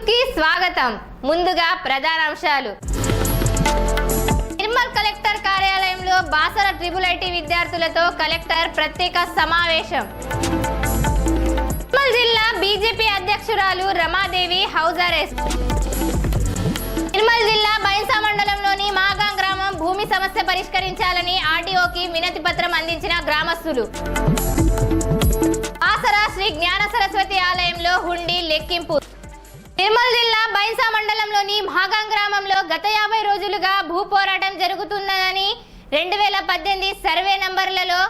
కి స్వాగతం. ముందుగా ప్రధానాంశాలు. నిర్మల్ కలెక్టర్ కార్యాలయంలో బాసర ట్రిపుల్ ఐటీ విద్యార్థులతో కలెక్టర్ ప్రత్యేక సమావేశం. నిర్మల్ జిల్లా బీజేపీ అధ్యక్షురాలు రమాదేవి హౌస్ అరెస్ట్. నిర్మల్ జిల్లా బైన్సా మండలంలోని మాగాం గ్రామం భూమి సమస్య పరిష్కరించాలని ఆర్టీఓకి వినతి పత్రం అందించిన గ్రామస్తులు. బాసర శ్రీ జ్ఞాన సరస్వతి ఆలయంలో హుండీ లెక్కింపు. నిర్మల్ జిల్లా బైన్సా మండలంలోని మాగాం గ్రామంలో గత 50 రోజులుగా భూ పోరాటం జరుగుతున్నదని 2018 సర్వే నంబర్లలో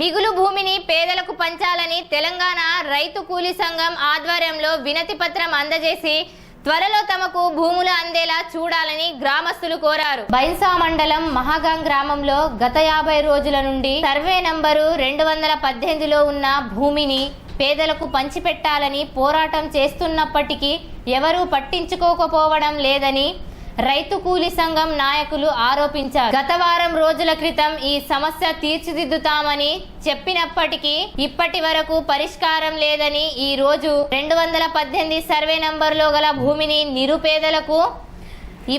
మిగులు భూమిని పేదలకు పంచాలని తెలంగాణ రైతు కూలీ సంఘం ఆధ్వర్యంలో వినతి పత్రం అందజేసి త్వరలో తమకు భూములు అందేలా చూడాలని గ్రామస్తులు కోరారు. బైన్సా మండలం మహాగాం గ్రామంలో గత 50 రోజుల నుండి సర్వే నంబరు 218లో ఉన్న భూమిని పేదలకు పంచిపెట్టాలని పోరాటం చేస్తున్నప్పటికీ ఎవరూ పట్టించుకోకపోవడం లేదని రైతు కూలీ సంఘం నాయకులు ఆరోపించారు. గత వారం రోజుల క్రితం ఈ సమస్య తీర్చిదిద్దుతామని చెప్పినప్పటికీ ఇప్పటి వరకు పరిష్కారం లేదని ఈ రోజు 218 సర్వే నంబర్లో గల భూమిని నిరుపేదలకు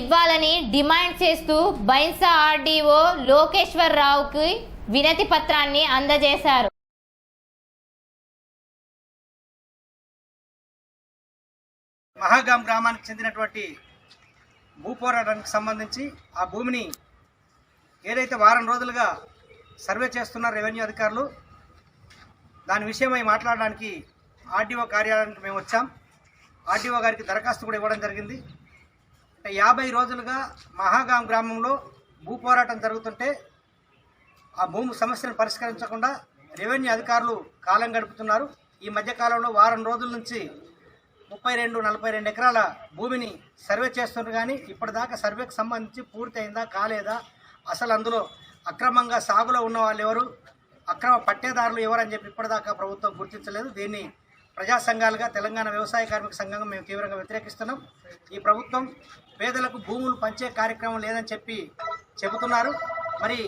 ఇవ్వాలని డిమాండ్ చేస్తూ బైన్సా ఆర్డీఓ లోకేశ్వర్ రావుకి వినతి పత్రాన్ని అందజేశారు. మహాగాం గ్రామానికి చెందినటువంటి భూ పోరాటానికి సంబంధించి ఆ భూమిని ఏదైతే వారం రోజులుగా సర్వే చేస్తున్నారు రెవెన్యూ అధికారులు, దాని విషయమై మాట్లాడడానికి ఆర్డీఓ కార్యాలయానికి మేము వచ్చాం. ఆర్డీఓ గారికి దరఖాస్తు కూడా ఇవ్వడం జరిగింది. 50 రోజులుగా మహాగాం గ్రామంలో భూ పోరాటం జరుగుతుంటే ఆ భూమి సమస్యను పరిష్కరించకుండా రెవెన్యూ అధికారులు కాలం గడుపుతున్నారు. ఈ మధ్యకాలంలో వారం రోజుల నుంచి 32-42 ఎకరాల భూమిని సర్వే చేస్తున్నారు. కానీ ఇప్పటిదాకా సర్వేకి సంబంధించి పూర్తి అయిందా కాలేదా, అసలు అందులో అక్రమంగా సాగులో ఉన్న వాళ్ళు ఎవరు, అక్రమ పట్టేదారులు ఎవరని చెప్పి ఇప్పటిదాకా ప్రభుత్వం గుర్తించలేదు. దీన్ని ప్రజా సంఘాలుగా తెలంగాణ వ్యవసాయ కార్మిక సంఘంగా మేము తీవ్రంగా వ్యతిరేకిస్తున్నాం. ఈ ప్రభుత్వం పేదలకు భూములు పంచే కార్యక్రమం లేదని చెబుతున్నారు. మరి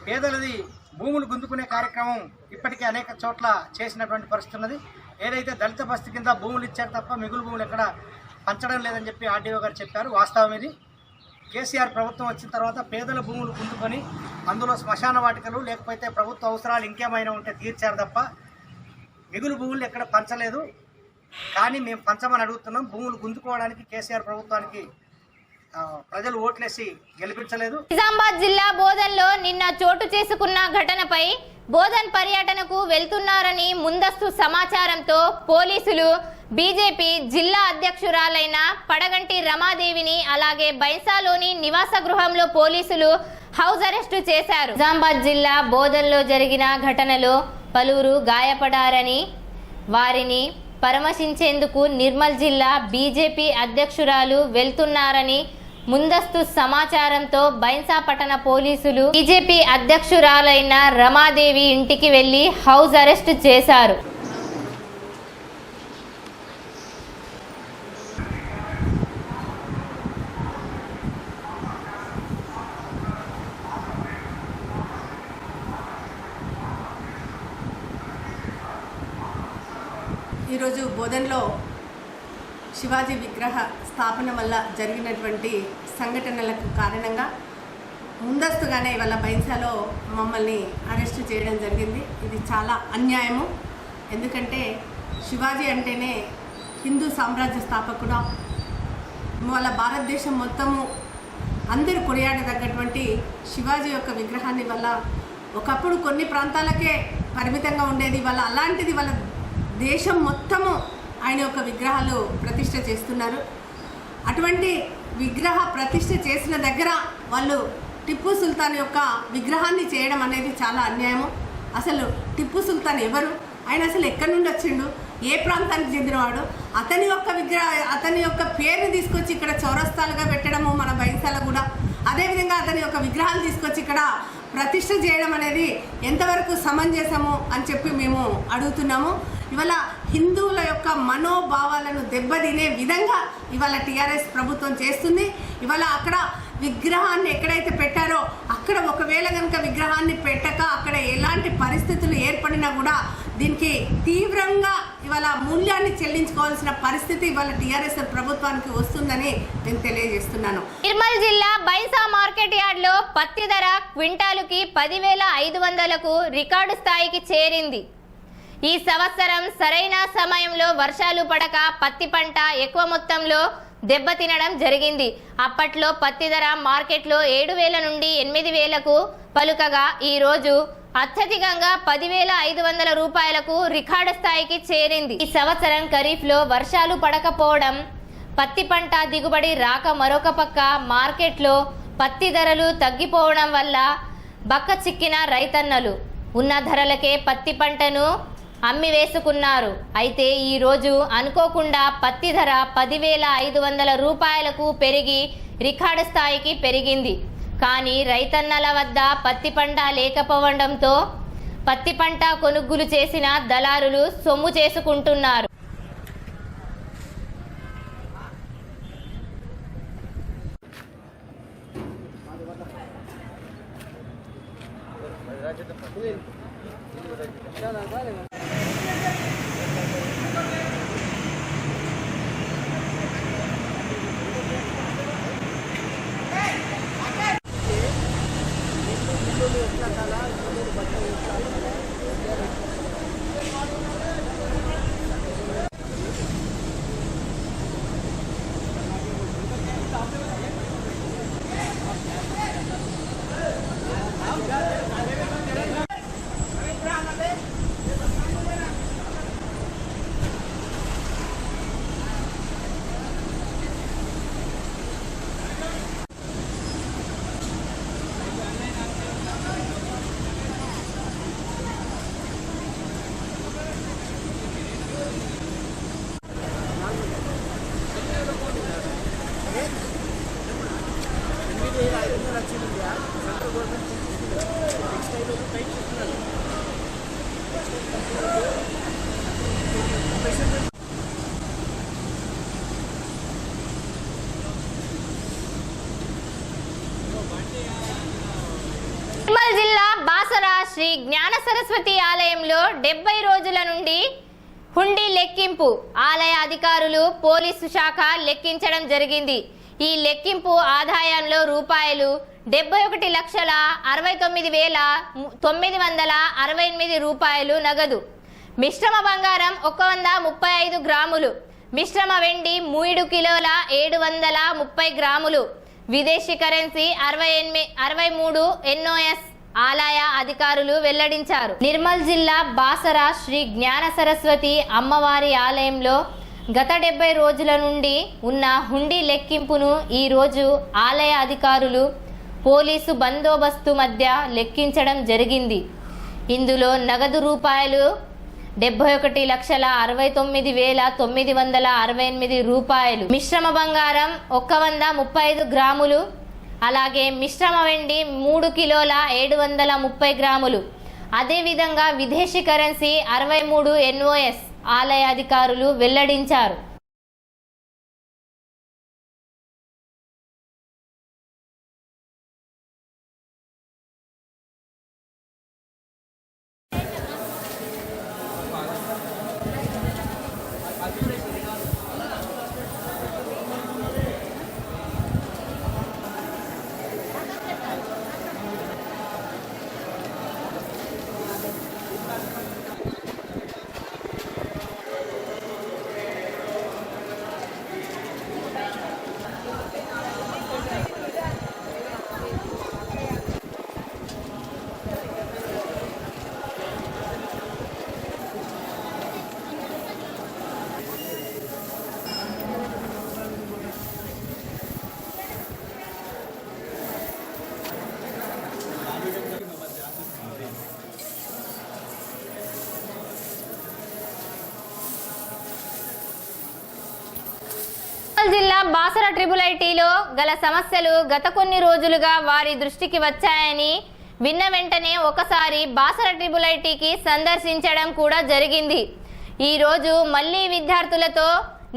పేదలది భూములు గుంజుకునే కార్యక్రమం ఇప్పటికే అనేక చోట్ల చేసినటువంటి పరిస్థితి ఉన్నది. ఏదైతే దళిత బస్తీ కింద భూములు ఇచ్చారు తప్ప మిగులు భూములు ఎక్కడ పంచడం లేదని చెప్పి ఆర్డీఓ గారు చెప్పారు. వాస్తవం ఇది. కేసీఆర్ ప్రభుత్వం వచ్చిన తర్వాత పేదల భూములు గుంజుకొని అందులో శ్మశాన వాటికలు లేకపోతే ప్రభుత్వ అవసరాలు ఇంకేమైనా ఉంటే తీర్చారు తప్ప మిగులు భూములు ఎక్కడ పంచలేదు. కానీ మేము పంచమని అడుగుతున్నాం. భూములు గుంజుకోవడానికి కేసీఆర్ ప్రభుత్వానికి ప్రజలు ఓట్లేసి గెలిపించలేదు. నిజామాబాద్ జిల్లా బోధన్లో నిన్న చోటు చేసుకున్న ఘటనపై బోధన్ పర్యటనకు వెళ్తున్నారని ముందస్తు సమాచారంతో పోలీసులు బీజేపీ జిల్లా అధ్యక్షురాలైన పడగంటి రమాదేవిని అలాగే బైన్సాలోని నివాస గృహంలో పోలీసులు హౌస్ అరెస్టు చేశారు. నిజామాబాద్ జిల్లా బోధన్లో జరిగిన ఘటనలో పలువురు గాయపడారని వారిని పరామర్శించేందుకు నిర్మల్ జిల్లా బీజేపీ అధ్యక్షురాలు వెళ్తున్నారని ముందస్తు సమాచారంతో బైన్సా పట్టణ పోలీసులు బీజేపీ అధ్యక్షురాలైన రమాదేవి ఇంటికి వెళ్లి హౌస్ అరెస్ట్ చేశారు. ఈరోజు బోధన్లో శివాజీ విగ్రహ స్థాపన వల్ల జరిగినటువంటి సంఘటనలకు కారణంగా ముందస్తుగానే ఇవాళ బైన్సాలో మమ్మల్ని అరెస్టు చేయడం జరిగింది. ఇది చాలా అన్యాయము. ఎందుకంటే శివాజీ అంటేనే హిందూ సామ్రాజ్య స్థాపకుడు. వాళ్ళ భారతదేశం మొత్తము అందరూ కొనియాడదగ్గటువంటి శివాజీ యొక్క విగ్రహాన్ని వల్ల ఒకప్పుడు కొన్ని ప్రాంతాలకే పరిమితంగా ఉండేది. వాళ్ళ అలాంటిది వాళ్ళ దేశం మొత్తము ఆయన యొక్క విగ్రహాలు ప్రతిష్ఠ చేస్తున్నారు. అటువంటి విగ్రహ ప్రతిష్ఠ చేసిన దగ్గర వాళ్ళు టిప్పు సుల్తాన్ యొక్క విగ్రహాన్ని చేయడం అనేది చాలా అన్యాయము. అసలు టిప్పు సుల్తాన్ ఎవరు, ఆయన అసలు ఎక్కడి నుండి వచ్చిండు, ఏ ప్రాంతానికి చెందినవాడు, అతని యొక్క పేరుని తీసుకొచ్చి ఇక్కడ చౌరస్తాలుగా పెట్టడము మన బైన్సాల కూడా, అదేవిధంగా అతని యొక్క విగ్రహాలు తీసుకొచ్చి ఇక్కడ ప్రతిష్ఠ చేయడం అనేది ఎంతవరకు సమంజసము అని చెప్పి మేము అడుగుతున్నాము. ఇవాళ హిందువుల యొక్క మనోభావాలను దెబ్బతినే విధంగా ఇవాళ టీఆర్ఎస్ ప్రభుత్వం చేస్తుంది. ఇవాళ అక్కడ విగ్రహాన్ని ఎక్కడైతే పెట్టారో అక్కడ ఒకవేళ కనుక విగ్రహాన్ని పెట్టక అక్కడ ఎలాంటి పరిస్థితులు ఏర్పడినా కూడా దీనికి తీవ్రంగా ఇవాళ మూల్యాన్ని చెల్లించుకోవాల్సిన పరిస్థితి ఇవాళ టీఆర్ఎస్ ప్రభుత్వానికి వస్తుందని నేను తెలియజేస్తున్నాను. నిర్మల్ జిల్లా బైన్సా మార్కెట్ యార్డ్ లో పత్తి ధర క్వింటాలుకి 10,500కు రికార్డు స్థాయికి చేరింది. ఈ సంవత్సరం సరైన సమయంలో వర్షాలు పడక పత్తి పంట ఎక్కువ మొత్తంలో దెబ్బతినడం జరిగింది. అప్పట్లో పత్తి ధర మార్కెట్లో 7,000 నుండి 8,000కు పలుకగా ఈ రోజు అత్యధికంగా 10,500 రూపాయలకు రికార్డు స్థాయికి చేరింది. ఈ సంవత్సరం ఖరీఫ్లో వర్షాలు పడకపోవడం, పత్తి పంట దిగుబడి రాక, మరొక పక్క మార్కెట్లో పత్తి ధరలు తగ్గిపోవడం వల్ల బక్క చిక్కిన రైతన్నలు ఉన్న ధరలకే పత్తి పంటను అమ్మి వేసుకున్నారు. అయితే ఈరోజు అనుకోకుండా పత్తి ధర 10,500 రూపాయలకు పెరిగి రికార్డు స్థాయికి పెరిగింది. కానీ రైతన్నల వద్ద పత్తి పంట లేకపోవడంతో పత్తి పంట కొనుగోలు చేసిన దళారులు సొమ్ము చేసుకుంటున్నారు. నిర్మల్ జిల్లా బాసర శ్రీ జ్ఞాన సరస్వతి ఆలయంలో 70 రోజుల నుండి హుండీ లెక్కింపు ఆలయ అధికారులు పోలీసు శాఖ లెక్కించడం జరిగింది. ఈ లెక్కింపు ఆదాయంలో రూపాయలు 71,69,968 రూపాయలు నగదు, మిశ్రమ బంగారం 135 గ్రాములు, మిశ్రమ వెండి 3 కిలోల 730 గ్రాములు, విదేశీ కరెన్సీ 63 NOS ఆలయ అధికారులు వెల్లడించారు. నిర్మల్ జిల్లా బాసర శ్రీ జ్ఞాన సరస్వతి అమ్మవారి ఆలయంలో గత 70 రోజుల నుండి ఉన్న హుండీ లెక్కింపును ఈ రోజు ఆలయ అధికారులు పోలీసు బందోబస్తు మధ్య లెక్కించడం జరిగింది. ఇందులో నగదు రూపాయలు 71,69,968 రూపాయలు, మిశ్రమ బంగారం 135 గ్రాములు, అలాగే మిశ్రమ వెండి 3 కిలోల 730 గ్రాములు, అదేవిధంగా విదేశీ కరెన్సీ 63 NOS ఆలయ అధికారులు వెల్లడించారు. జిల్లా బాసర ట్రిపుల్ ఐటీలో గల సమస్యలు గత కొన్ని రోజులుగా వారి దృష్టికి వచ్చాయని విన్న వెంటనే ఒకసారి బాసర ట్రిపుల్ ఐటీకి సందర్శించడం కూడా జరిగింది. ఈ రోజు మళ్లీ విద్యార్థులతో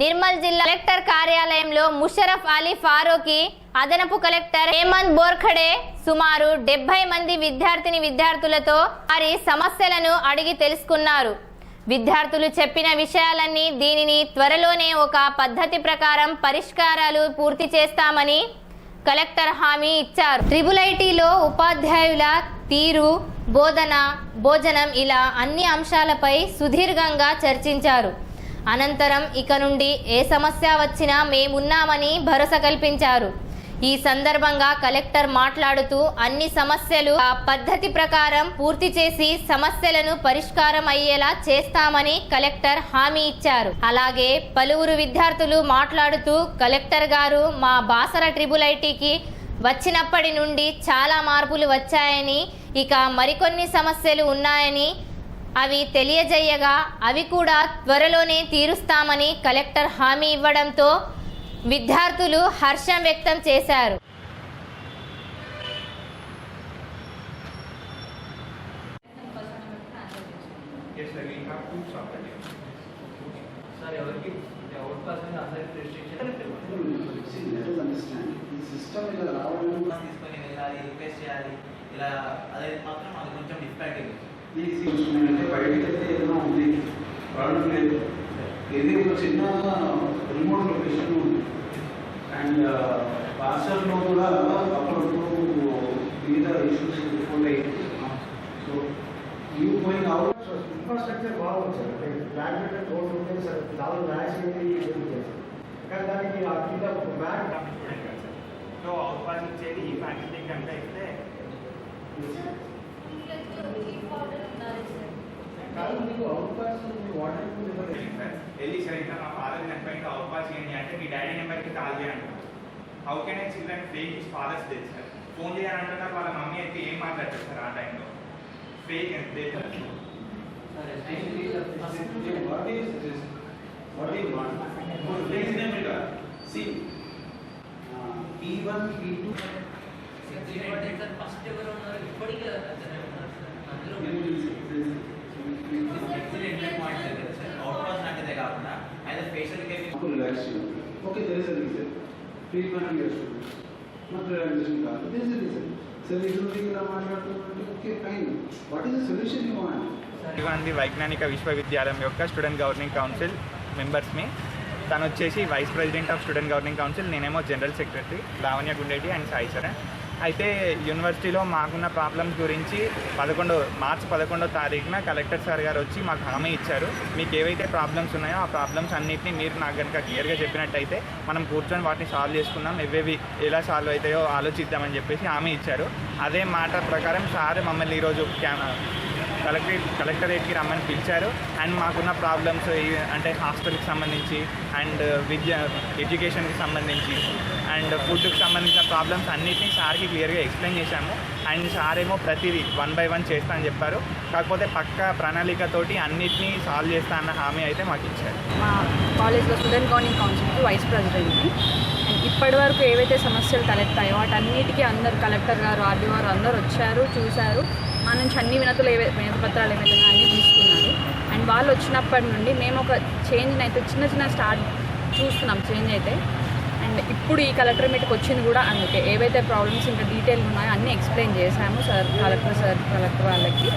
నిర్మల్ జిల్లా కలెక్టర్ కార్యాలయంలో ముషరఫ్ అలీ ఫారూఖీ, అదనపు కలెక్టర్ హేమంత్ బోర్ఖడే సుమారు 70 మంది విద్యార్థులతో వారి సమస్యలను అడిగి తెలుసుకున్నారు. విద్యార్థులు చెప్పిన విషయాలన్నీ దీనిని త్వరలోనే ఒక పద్ధతి ప్రకారం పరిష్కారాలు పూర్తి చేస్తామని కలెక్టర్ హామీ ఇచ్చారు. IIITలో ఉపాధ్యాయుల తీరు, బోధన, భోజనం ఇలా అన్ని అంశాలపై సుదీర్ఘంగా చర్చించారు. అనంతరం ఇక నుండి ఏ సమస్య వచ్చినా మేమున్నామని భరోసా కల్పించారు. ఈ సందర్భంగా కలెక్టర్ మాట్లాడుతూ అన్ని సమస్యలు ఆ పద్ధతి ప్రకారం పూర్తి చేసి సమస్యలను పరిష్కారం అయ్యేలా చేస్తామని కలెక్టర్ హామీ ఇచ్చారు. అలాగే పలువురు విద్యార్థులు మాట్లాడుతూ కలెక్టర్ గారు మా బాసర IIITకి వచ్చినప్పటి నుండి చాలా మార్పులు వచ్చాయని, ఇక మరికొన్ని సమస్యలు ఉన్నాయని అవి తెలియజేయగా అవి కూడా త్వరలోనే తీరుస్తామని కలెక్టర్ హామీ ఇవ్వడంతో విద్యార్థులు హర్షం వ్యక్తం చేశారు. ఇది ఒక చిన్న రిమోట్ లొకేషన్ ఉంది. అండ్ పార్సల్లో కూడా అప్పుడప్పుడు మిగతా ఇష్యూస్ రిపోర్ట్ అయ్యింది. So you going out infrastructure బాగుంది సార్. అంటే బ్యాక్ బెటర్ రోడ్ ఉంటుంది సార్. 4 బ్యాగ్స్ ఏంటి కానీ దానికి ఆ కింద ఒక బ్యాగ్ సో అవుట్పాస్ ఇచ్చేది ఈ ఫ్యాకల్టీ కంటే అయితే కాదు మీకు అవుట్పాస్ వాటర్ వెళ్ళి సార్ ఇంకా మా ఫాదర్ నెంబర్కి అవుట్పాస్ చేయండి అంటే మీ డాడీ నెంబర్కి కాల్ చేయండి. How can I children fake his father's day sir? Phone చేయాలని అంటున్నారు, వాళ్ళ మమ్మీ అయితే ఏం మాట్లాడతారు సార్ ఆ టైంలో? ఫేక్ E1, E2 ఫస్ట్ ఎవరు ఉన్నారు ఇప్పటికీ అందులో అవుట్పాస్ లాంటిదే కాకుండా అయితే facial okay, there is a reason. Treatment here not realization కాదు. There is a reason. Solution ఇలా మాట్లాడుతున్నట్టు okay fine. What is the solution you want? ఇవన్నీ వైజ్ఞానిక విశ్వవిద్యాలయం యొక్క స్టూడెంట్ గవర్నింగ్ కౌన్సిల్ మెంబర్స్ని. తను వచ్చేసి vice president of student governing council, నేనేమో general secretary Lavanya Gundeti and Sai సరే. అయితే యూనివర్సిటీలో మాకున్న ప్రాబ్లమ్స్ గురించి మార్చి 11 కలెక్టర్ సార్ గారు వచ్చి మాకు హామీ ఇచ్చారు. మీకు ఏవైతే ప్రాబ్లమ్స్ ఉన్నాయో ఆ ప్రాబ్లమ్స్ అన్నింటినీ మీరు నాకు కనుక క్లియర్గా చెప్పినట్టయితే మనం కూర్చొని వాటిని సాల్వ్ చేసుకుందాం, ఎవేవి ఎలా సాల్వ్ అవుతాయో ఆలోచిద్దామని చెప్పేసి హామీ ఇచ్చారు. అదే మాట ప్రకారం సార్ మమ్మల్ని ఈరోజు కలెక్టరేట్కి రమ్మని పిలిచారు. అండ్ మాకున్న ప్రాబ్లమ్స్ అంటే హాస్టల్కి సంబంధించి అండ్ ఎడ్యుకేషన్కి సంబంధించి అండ్ ఫుడ్కి సంబంధించిన ప్రాబ్లమ్స్ అన్నింటినీ సార్కి క్లియర్గా ఎక్స్ప్లెయిన్ చేశాము. అండ్ సార్ ఏమో ప్రతిదీ 1 by 1 చేస్తా అని చెప్పారు. కాకపోతే పక్క ప్రణాళికతోటి అన్నిటినీ సాల్వ్ చేస్తా అన్న హామీ అయితే మాకు ఇచ్చారు. మా కాలేజ్లో స్టూడెంట్ గవర్నింగ్ కౌన్సిల్కి వైస్ ప్రెసిడెంట్ని. ఇప్పటి వరకు ఏవైతే సమస్యలు తలెత్తాయో వాటన్నిటికీ అందరు కలెక్టర్ గారు, ఆర్డీఓ గారు అందరూ వచ్చారు, చూశారు. మా నుంచి అన్ని వినతులు వినతిపత్రాలు ఏవైతే అన్నీ తీసుకున్నారు. అండ్ వాళ్ళు వచ్చినప్పటి నుండి మేము ఒక చేంజ్ని అయితే చిన్న స్టార్ట్ చూస్తున్నాం చేంజ్ అయితే. అండ్ ఇప్పుడు ఈ కలెక్టర్ మీట్కి వచ్చింది కూడా అందుకే ఏవైతే ప్రాబ్లమ్స్ ఇంకా డీటెయిల్ ఉన్నాయో అన్నీ ఎక్స్ప్లెయిన్ చేశాము కలెక్టర్ వాళ్ళకి.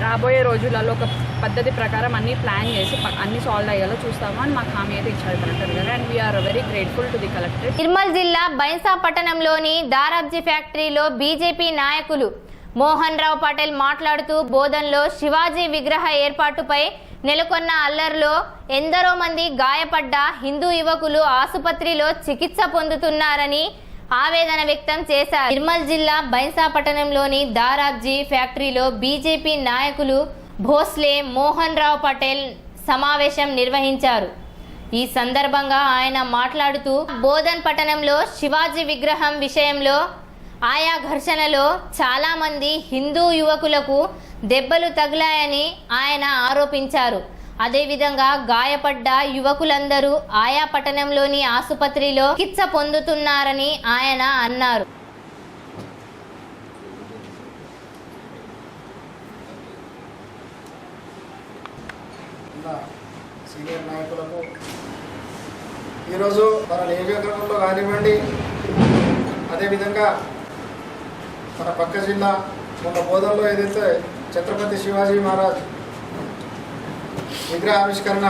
రాబోయే రోజులలో ఒక పద్ధతి ప్రకారం అన్నీ ప్లాన్ చేసి అన్నీ సాల్వ్ అయ్యేలా చూస్తాము అని మాకు హామీ అయితే ఇచ్చారు కలెక్టర్ గారు. And we are very grateful to the collector. Nirmal జిల్లా బైన్సా పట్టణంలోని దారాబ్జీ ఫ్యాక్టరీలో బీజేపీ నాయకులు మోహన్ రావు పటేల్ మాట్లాడుతూ బోధన్లో శివాజీ విగ్రహ ఏర్పాటుపై నెలకొన్న అల్లర్లో ఎందరో మంది గాయపడ్డ హిందూ యువకులు ఆసుపత్రిలో చికిత్స పొందుతున్నారని ఆవేదన వ్యక్తం చేశారు. నిర్మల్ జిల్లా బైన్సా పట్టణంలోని దారాబ్జీ ఫ్యాక్టరీలో బీజేపీ నాయకులు భోస్లే మోహన్ రావు పటేల్ సమావేశం నిర్వహించారు. ఈ సందర్భంగా ఆయన మాట్లాడుతూ బోధన్ పట్టణంలో శివాజీ విగ్రహం విషయంలో ఆయా ఘర్షణలో చాలా మంది హిందూ యువకులకు దెబ్బలు తగిలాయని ఆయన ఆరోపించారు. అదేవిధంగా గాయపడ్డ యువకులందరూ ఆయా పట్టణంలోని ఆసుపత్రిలో చికిత్స పొందుతున్నారని ఆయన అన్నారు. సీనియర్ నాయకులకు ఈరోజు మన నియోజకవర్గంలో కానివ్వండి, అదేవిధంగా మన పక్క జిల్లా మొన్న బోధనలో ఏదైతే ఛత్రపతి శివాజీ మహారాజ్ విగ్రహావిష్కరణ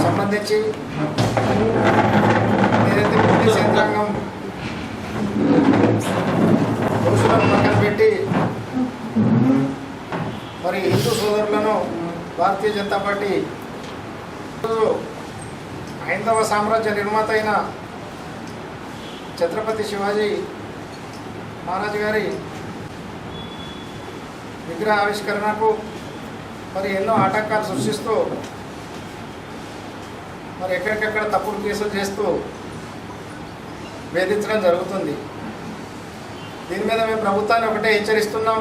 సంబంధించి ఏదైతే పోలీస్ యంత్రాంగం పురుషులను పక్కన పెట్టి మరి హిందూ సోదరులను భారతీయ జనతా పార్టీ హైందవ సామ్రాజ్య నిర్మాత అయిన ఛత్రపతి శివాజీ మహారాజు గారి విగ్రహ ఆవిష్కరణకు మరి ఎన్నో ఆటంకాలు సృష్టిస్తూ మరి ఎక్కడికెక్కడ తప్పుడు కేసులు చేస్తూ వేధించడం జరుగుతుంది. దీని మీద మేము ప్రభుత్వాన్ని ఒకటే హెచ్చరిస్తున్నాం.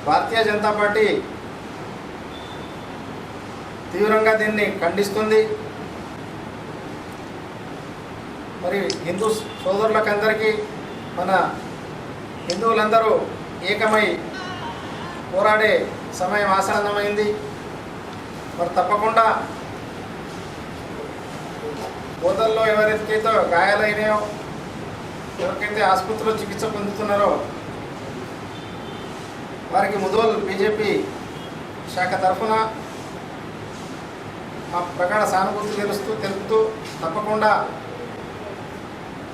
భారతీయ జనతా పార్టీ తీవ్రంగా దీన్ని ఖండిస్తుంది. మరి హిందూ సోదరులకందరికీ మన హిందువులందరూ ఏకమై పోరాడే సమయం ఆసన్నమైంది. మరి తప్పకుండా బోధల్లో ఎవరికైతే గాయాలైనాయో, ఎవరికైతే ఆసుపత్రిలో చికిత్స పొందుతున్నారో వారికి ముదోల్ బీజేపీ శాఖ తరఫున మా ప్రకార సానుభూతి తెలుపుతూ తప్పకుండా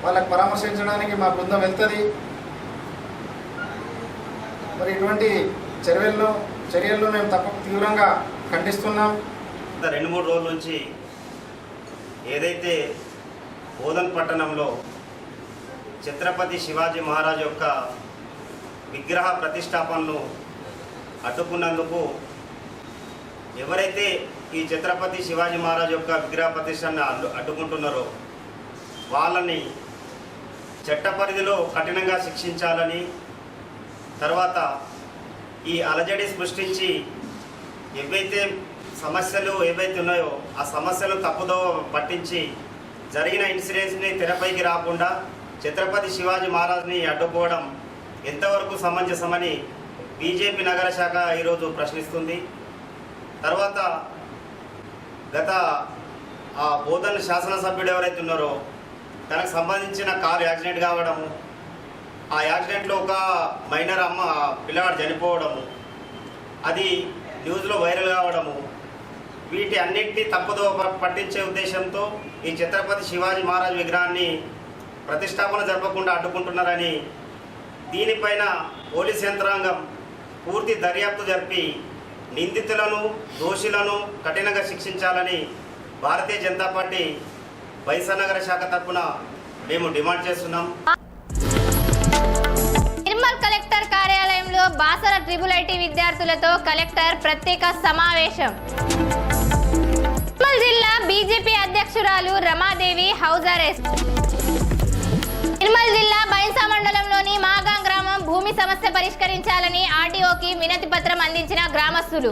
వాళ్ళకి పరామర్శించడానికి మా బృందం వెళ్తుంది. మరి ఇటువంటి చర్యలను మేము తీవ్రంగా ఖండిస్తున్నాం. 2-3 రోజుల నుంచి ఏదైతే బోధన్ పట్టణంలో ఛత్రపతి శివాజీ మహారాజ్ యొక్క విగ్రహ ప్రతిష్టాపనను అడ్డుకున్నందుకు ఎవరైతే ఈ ఛత్రపతి శివాజీ మహారాజ్ యొక్క విగ్రహ ప్రతిష్టను అడ్డుకుంటున్నారో వాళ్ళని చట్ట పరిధిలో కఠినంగా శిక్షించాలని, తర్వాత ఈ అలజడి సృష్టించి సమస్యలు ఏవైతే ఉన్నాయో ఆ సమస్యలను తప్పుదోవ పట్టించి జరిగిన ఇన్సిడెంట్స్ని తెరపైకి రాకుండా ఛత్రపతి శివాజీ మహారాజ్ని అడ్డుకోవడం ఎంతవరకు సమంజసమని బీజేపీ నగర శాఖ ఈరోజు ప్రశ్నిస్తుంది. తర్వాత గత ఆ బోధన్ శాసనసభ్యుడు ఎవరైతే ఉన్నారో తనకు సంబంధించిన కారు యాక్సిడెంట్ కావడము, ఆ యాక్సిడెంట్లో ఒక మైనర్ పిల్లవాడు చనిపోవడము, అది న్యూస్లో వైరల్ కావడము, వీటి అన్నింటినీ తప్పుదో పట్టించే ఉద్దేశంతో ఈ ఛత్రపతి శివాజీ మహారాజ్ విగ్రహాన్ని ప్రతిష్టాపన జరపకుండా అడ్డుకుంటున్నారని, దీనిపైన పోలీస్ యంత్రాంగం పూర్తి దర్యాప్తు జరిపి నిందితులను దోషులను కఠినంగా శిక్షించాలని భారతీయ జనతా పార్టీ బైంసా నగర శాఖ తరఫున మేము డిమాండ్ చేస్తున్నాం. నిర్మల్ కలెక్టర్ కార్యాలయంలో బాసర IIIT విద్యార్థులతో కలెక్టర్ ప్రత్యేక సమావేశం. నిర్మల్ జిల్లా బీజేపీ అధ్యక్షురాలు రమాదేవి హౌస్ అరెస్ట్. నిర్మల్ జిల్లా బైంసా మండలంలోని మాగాం గ్రామం భూమి సమస్య పరిష్కరించాలని ఆర్టీఓకి వినతి పత్రం అందించిన గ్రామస్తులు.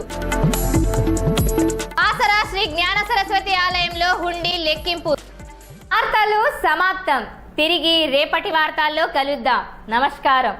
బాసర శ్రీ జ్ఞాన సరస్వతి ఆలయంలో హుండీ లెక్కింపు. వార్తలు సమాప్తం. తిరిగి రేపటి వార్తల్లో కలుద్దాం. నమస్కారం.